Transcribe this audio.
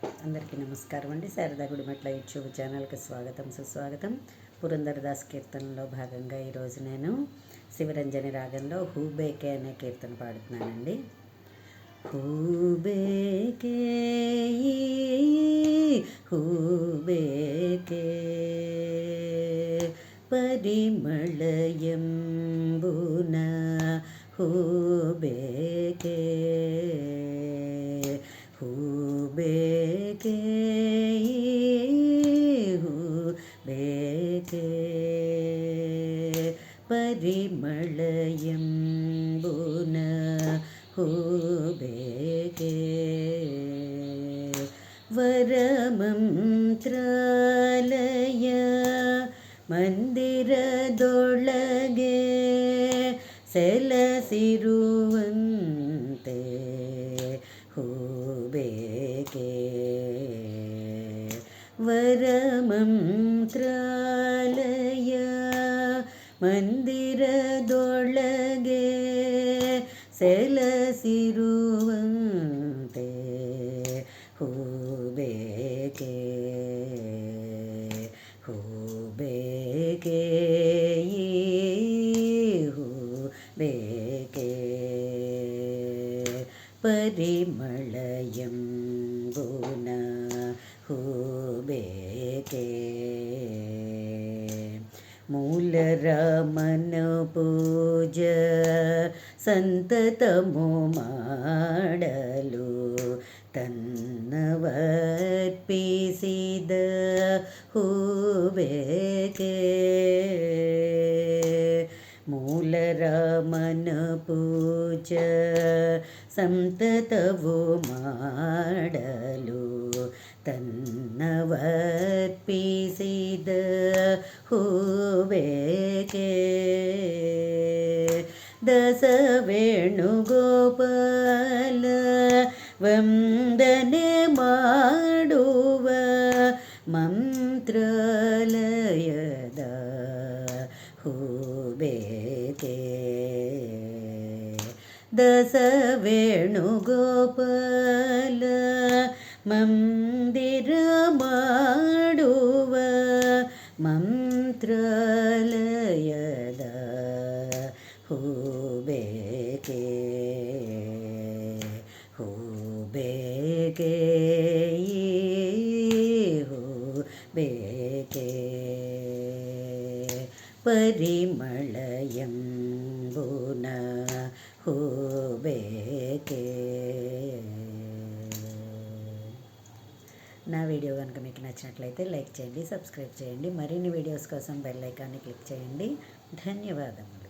అందరికీ నమస్కారం అండి. శారదా గుడిమెట్ల యూట్యూబ్ ఛానల్కి స్వాగతం సుస్వాగతం. పురంధరదాస్ కీర్తనలో భాగంగా ఈరోజు నేను శివరంజని రాగంలో హూబేకే అనే కీర్తన పాడుతున్నానండి. హూబేకే హూబేకే పరిమళయంబున హూబేకే హూబేకే హూబేకే పరిమళయంబున హూబేకే ವರಮಂತ್ರಾಲಯ ಮಂದಿರದೊಳಗೆ ಸೆಲಸಿರುವಂತೆ ಹೂಬೇಕೆ ವರಮಂತ್ರಾಲಯ ಮಂದಿರದೊಳಗೆ ಸೆಲಸಿರುವಂತೆ ಹೂಬೇಕೆ ಹೂಬೇಕೆ ಹೂಬೇಕೆ ಪರಿಮಳಯಂಬುನ ಹೂಬೇಕೆ ಮೂಲರಾಮನ ಪೂಜ ಸಂತತಮು ಮಾಡಲು ತನ್ನವರ್ಪಿಸಿದ ಹೂಬೇಕೆ ಮೂಲರಾಮನ ಪೂಜ ಸಂತತವು ಮಾಡಲು ತನ್ನವರ್ಪಿಸಿದ ಹೂಬೇಕೆ ದಸ ವೇಣುಗೋಪಾಲ ವಂದನೆ ಮಾಡುವ ಮಂತ್ರಾಲಯದ ಹೂಬೇಕೆ ದಸ ವೇಣುಗೋಪಾಲ ಮಂದಿರ ಮಾಡುವ ಮಂತ್ರಾಲಯದ ಹೂಬೇಕೆ ಹೂಬೇಕೆ ಹೂಬೇಕೆ పరిమళయంబున హూబేకే. నా వీడియో కనుక మీకు నచ్చినట్లయితే లైక్ చేయండి, సబ్స్క్రైబ్ చేయండి. మరిన్ని వీడియోస్ కోసం బెల్ ఐకాన్ని క్లిక్ చేయండి. ధన్యవాదములు.